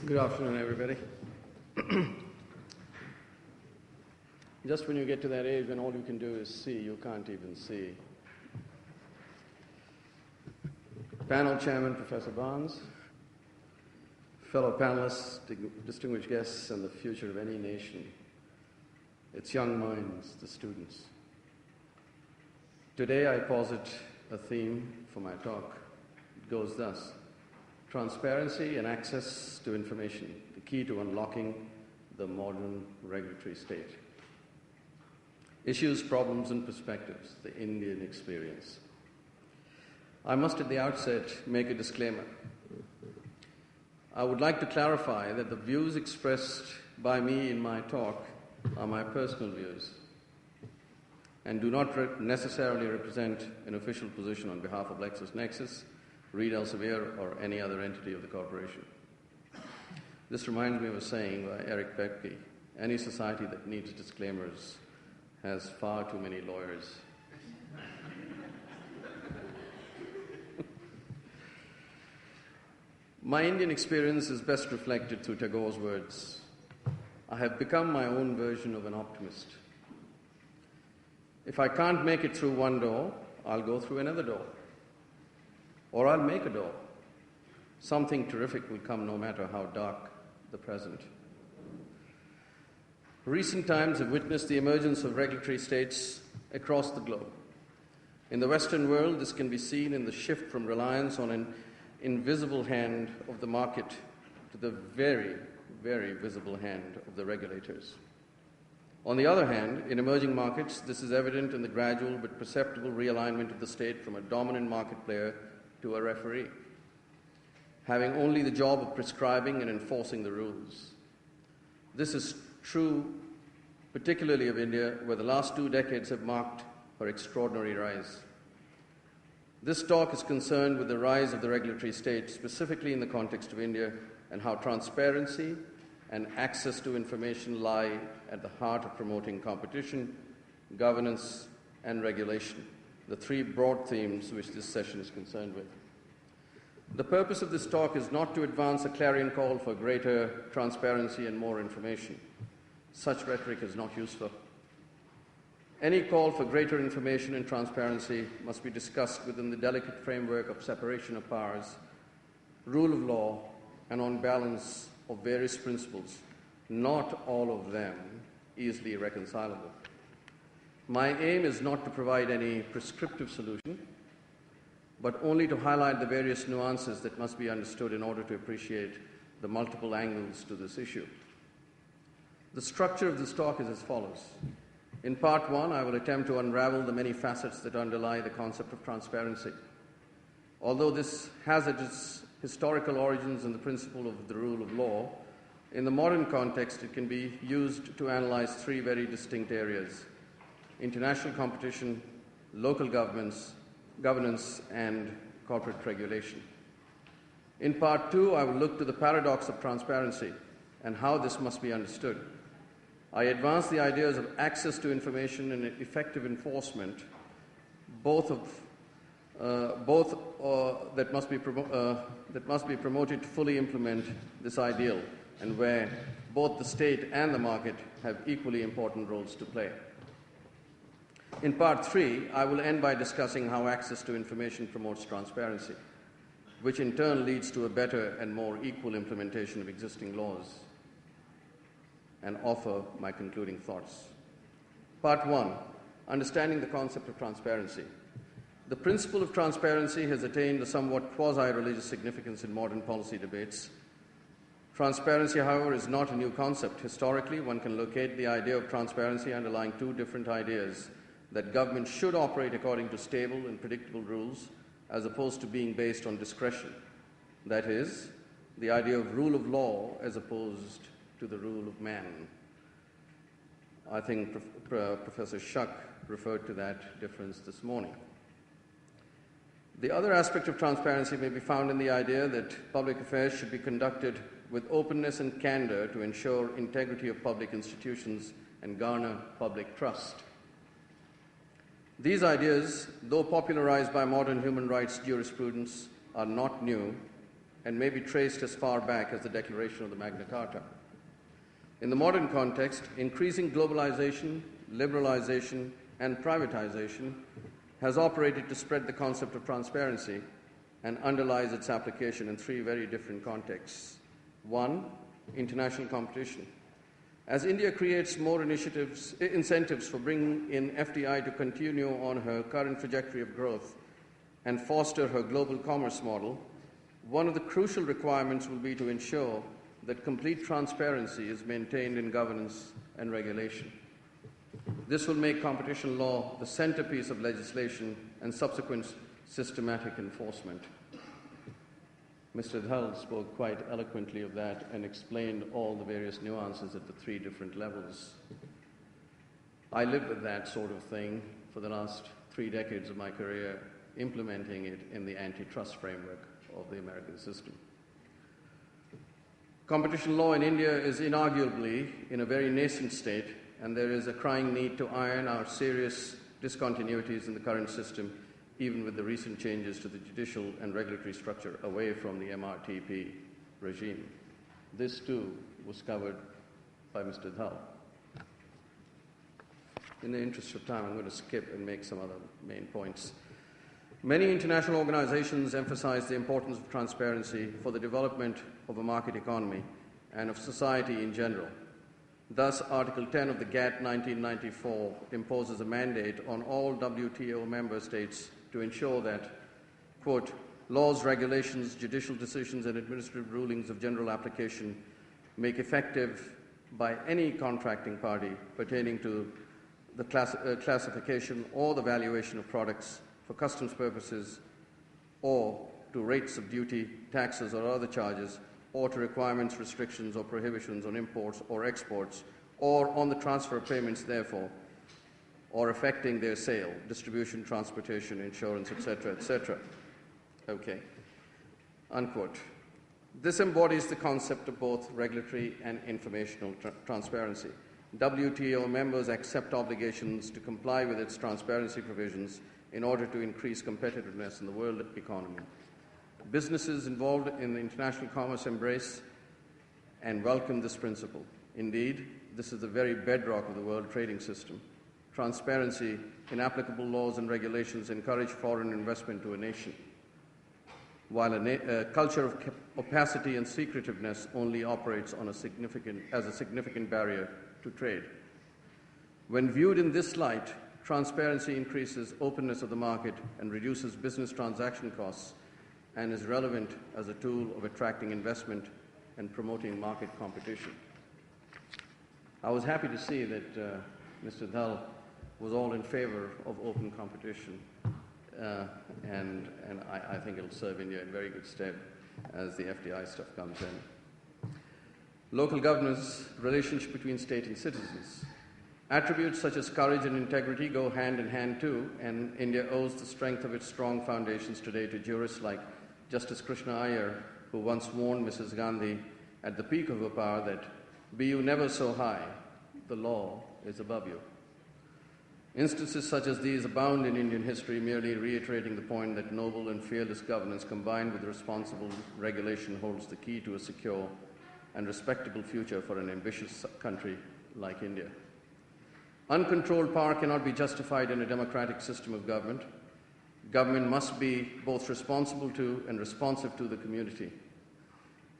Good afternoon, everybody. Just when you get to that age when all you can do is see, you can't even see. Panel Chairman, Professor Barnes, fellow panelists, distinguished guests, and the future of any nation, its young minds, the students. Today I posit a theme for my talk. It goes thus: transparency and access to information, the key to unlocking the modern regulatory state. Issues, problems, and perspectives, the Indian experience. I must at the outset make a disclaimer. I would like to clarify that the views expressed by me in my talk are my personal views and do not necessarily represent an official position on behalf of LexisNexis, Reed Elsevier, or any other entity of the corporation. This reminds me of a saying by Eric Beckby: any society that needs disclaimers has far too many lawyers. My Indian experience is best reflected through Tagore's words. I have become my own version of an optimist. If I can't make it through one door, I'll go through another door. Or I'll make a door. Something terrific will come no matter how dark the present. Recent times have witnessed the emergence of regulatory states across the globe. In the Western world, this can be seen in the shift from reliance on an invisible hand of the market to the very, very visible hand of the regulators. On the other hand, in emerging markets, this is evident in the gradual but perceptible realignment of the state from a dominant market player to a referee, having only the job of prescribing and enforcing the rules. This is true particularly of India, where the last 2 decades have marked her extraordinary rise. This talk is concerned with the rise of the regulatory state, specifically in the context of India, and how transparency and access to information lie at the heart of promoting competition, governance, and regulation, the 3 broad themes which this session is concerned with. The purpose of this talk is not to advance a clarion call for greater transparency and more information. Such rhetoric is not useful. Any call for greater information and transparency must be discussed within the delicate framework of separation of powers, rule of law, and on balance of various principles, not all of them easily reconcilable. My aim is not to provide any prescriptive solution, but only to highlight the various nuances that must be understood in order to appreciate the multiple angles to this issue. The structure of this talk is as follows. In part 1, I will attempt to unravel the many facets that underlie the concept of transparency. Although this has its historical origins in the principle of the rule of law, in the modern context it can be used to analyze 3 very distinct areas: international competition, local governance, and corporate regulation. In part 2, I will look to the paradox of transparency and how this must be understood. I advance the ideas of access to information and effective enforcement, that must be promoted to fully implement this ideal, and where both the state and the market have equally important roles to play. In part 3, I will end by discussing how access to information promotes transparency, which in turn leads to a better and more equal implementation of existing laws, and offer my concluding thoughts. Part 1, understanding the concept of transparency. The principle of transparency has attained a somewhat quasi-religious significance in modern policy debates. Transparency, however, is not a new concept. Historically, one can locate the idea of transparency underlying 2 different ideas: that government should operate according to stable and predictable rules, as opposed to being based on discretion. That is, the idea of rule of law as opposed to the rule of man. I think Professor Shuck referred to that difference this morning. The other aspect of transparency may be found in the idea that public affairs should be conducted with openness and candor to ensure integrity of public institutions and garner public trust. These ideas, though popularized by modern human rights jurisprudence, are not new and may be traced as far back as the declaration of the Magna Carta. In the modern context, increasing globalization, liberalization, and privatization has operated to spread the concept of transparency and underlies its application in three very different contexts. One, international competition. As India creates more incentives for bringing in FDI to continue on her current trajectory of growth and foster her global commerce model, one of the crucial requirements will be to ensure that complete transparency is maintained in governance and regulation. This will make competition law the centerpiece of legislation and subsequent systematic enforcement. Mr. Dhal spoke quite eloquently of that and explained all the various nuances at the three different levels. I lived with that sort of thing for the last 3 decades of my career, implementing it in the antitrust framework of the American system. Competition law in India is inarguably in a very nascent state, and there is a crying need to iron out serious discontinuities in the current system, even with the recent changes to the judicial and regulatory structure away from the MRTP regime. This too was covered by Mr. Dhal. In the interest of time, I'm going to skip and make some other main points. Many international organizations emphasize the importance of transparency for the development of a market economy and of society in general. Thus, Article 10 of the GATT 1994 imposes a mandate on all WTO member states to ensure that, quote, laws, regulations, judicial decisions, and administrative rulings of general application make effective by any contracting party pertaining to the classification or the valuation of products for customs purposes, or to rates of duty, taxes, or other charges, or to requirements, restrictions, or prohibitions on imports or exports, or on the transfer of payments, therefore, or affecting their sale, distribution, transportation, insurance, etc. Okay. Unquote. This embodies the concept of both regulatory and informational transparency. WTO members accept obligations to comply with its transparency provisions in order to increase competitiveness in the world economy. Businesses involved in the international commerce embrace and welcome this principle. Indeed, this is the very bedrock of the world trading system. Transparency in applicable laws and regulations encourage foreign investment to a nation, while a culture of opacity and secretiveness only operates on as a significant barrier to trade. When viewed in this light, transparency increases openness of the market and reduces business transaction costs and is relevant as a tool of attracting investment and promoting market competition. I was happy to see that Mr. Dhal was all in favor of open competition, and I think it'll serve India in very good stead as the FDI stuff comes in. Local governance, relationship between state and citizens. Attributes such as courage and integrity go hand in hand too, and India owes the strength of its strong foundations today to jurists like Justice Krishna Iyer, who once warned Mrs. Gandhi at the peak of her power that, "Be you never so high, the law is above you." Instances such as these abound in Indian history, merely reiterating the point that noble and fearless governance combined with responsible regulation holds the key to a secure and respectable future for an ambitious country like India. Uncontrolled power cannot be justified in a democratic system of government. Government must be both responsible to and responsive to the community.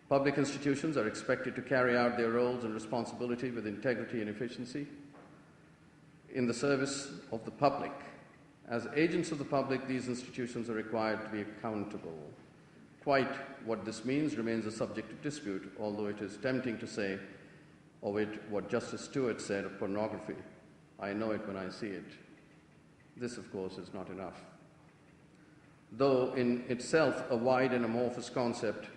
Public institutions are expected to carry out their roles and responsibility with integrity and efficiency in the service of the public. As agents of the public, these institutions are required to be accountable. Quite what this means remains a subject of dispute, although it is tempting to say of it what Justice Stewart said of pornography: "I know it when I see it." This, of course, is not enough. Though in itself a wide and amorphous concept,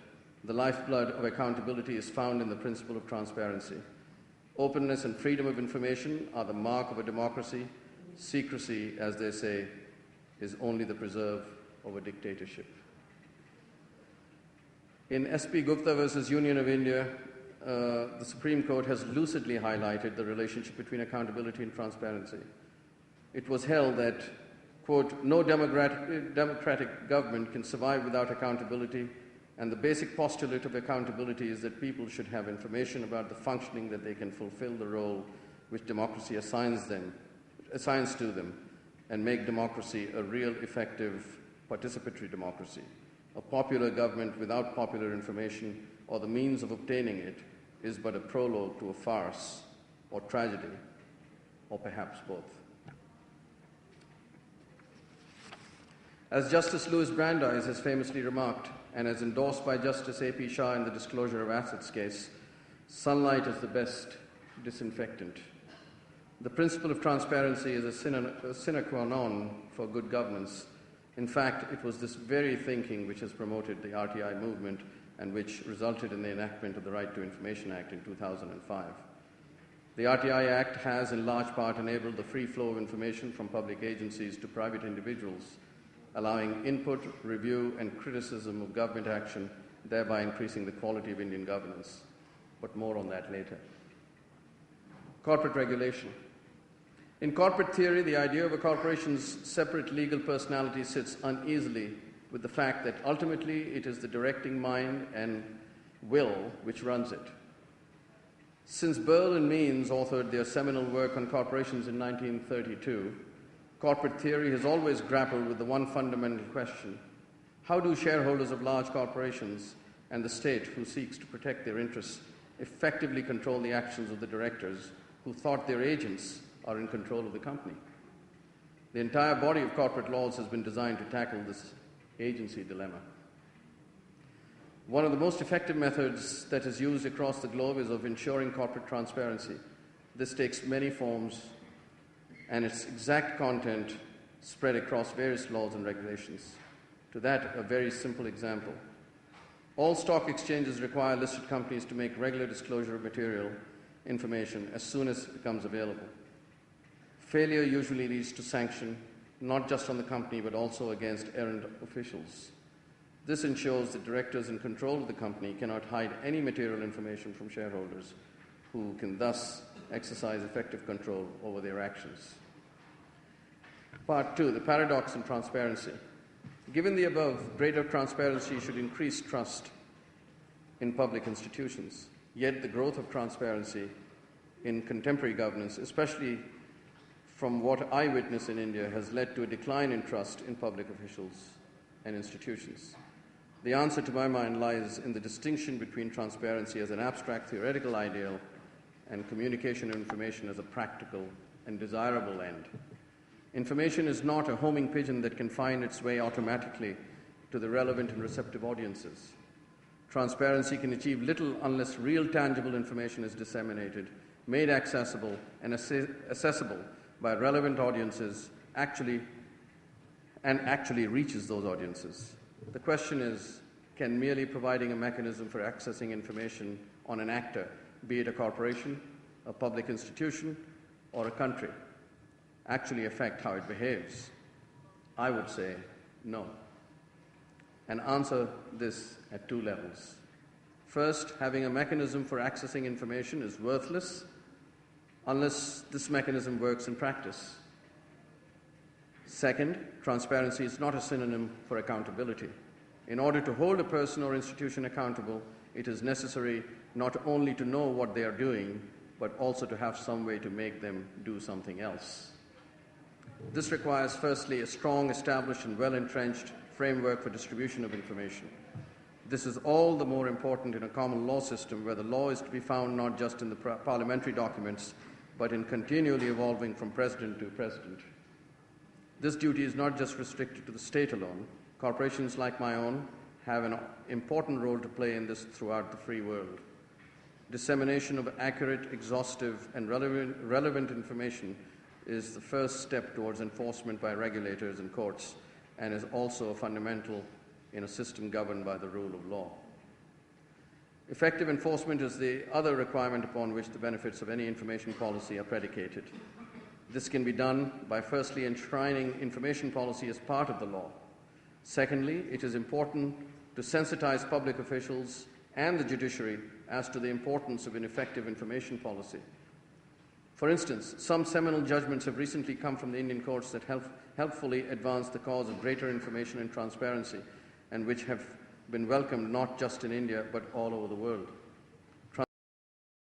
the lifeblood of accountability is found in the principle of transparency. Openness and freedom of information are the mark of a democracy. Secrecy, as they say, is only the preserve of a dictatorship. In S.P. Gupta versus Union of India, the Supreme Court has lucidly highlighted the relationship between accountability and transparency. It was held that, quote, "No democratic government can survive without accountability, And the basic postulate of accountability is that people should have information about the functioning that they can fulfill the role which democracy assigns to them, and make democracy a real, effective, participatory democracy. A popular government without popular information or the means of obtaining it is but a prologue to a farce or tragedy, or perhaps both. As Justice Louis Brandeis has famously remarked, and as endorsed by Justice A.P. Shah in the Disclosure of Assets case, sunlight is the best disinfectant. The principle of transparency is a sine qua non for good governance. In fact, it was this very thinking which has promoted the RTI movement and which resulted in the enactment of the Right to Information Act in 2005. The RTI Act has in large part enabled the free flow of information from public agencies to private individuals, allowing input, review, and criticism of government action, thereby increasing the quality of Indian governance. But more on that later. Corporate regulation. In corporate theory, the idea of a corporation's separate legal personality sits uneasily with the fact that ultimately it is the directing mind and will which runs it. Since Burl and Means authored their seminal work on corporations in 1932, corporate theory has always grappled with the one fundamental question: how do shareholders of large corporations and the state, who seeks to protect their interests, effectively control the actions of the directors who thought their agents are in control of the company? The entire body of corporate laws has been designed to tackle this agency dilemma. One of the most effective methods that is used across the globe is of ensuring corporate transparency. This takes many forms, and its exact content spread across various laws and regulations. To that, a very simple example. All stock exchanges require listed companies to make regular disclosure of material information as soon as it becomes available. Failure usually leads to sanction, not just on the company, but also against errant officials. This ensures that directors in control of the company cannot hide any material information from shareholders, who can thus exercise effective control over their actions. Part 2, the paradox in transparency. Given the above, greater transparency should increase trust in public institutions. Yet the growth of transparency in contemporary governance, especially from what I witness in India, has led to a decline in trust in public officials and institutions. The answer, to my mind, lies in the distinction between transparency as an abstract theoretical ideal and communication of information as a practical and desirable end. Information is not a homing pigeon that can find its way automatically to the relevant and receptive audiences. Transparency can achieve little unless real tangible information is disseminated, made accessible and accessible by relevant audiences, actually reaches those audiences. The question is, can merely providing a mechanism for accessing information on an actor, be it a corporation, a public institution, or a country, actually affect how it behaves? I would say no. And answer this at two levels. First, having a mechanism for accessing information is worthless unless this mechanism works in practice. Second, transparency is not a synonym for accountability. In order to hold a person or institution accountable, it is necessary not only to know what they are doing, but also to have some way to make them do something else. This requires, firstly, a strong, established, and well-entrenched framework for distribution of information. This is all the more important in a common law system where the law is to be found not just in the parliamentary documents, but in continually evolving from president to president. This duty is not just restricted to the state alone. Corporations like my own have an important role to play in this throughout the free world. Dissemination of accurate, exhaustive, and relevant information is the first step towards enforcement by regulators and courts, and is also fundamental in a system governed by the rule of law. Effective enforcement is the other requirement upon which the benefits of any information policy are predicated. This can be done by firstly enshrining information policy as part of the law. Secondly, it is important to sensitize public officials and the judiciary as to the importance of an effective information policy. For instance, some seminal judgments have recently come from the Indian courts that helpfully advance the cause of greater information and transparency, and which have been welcomed not just in India but all over the world.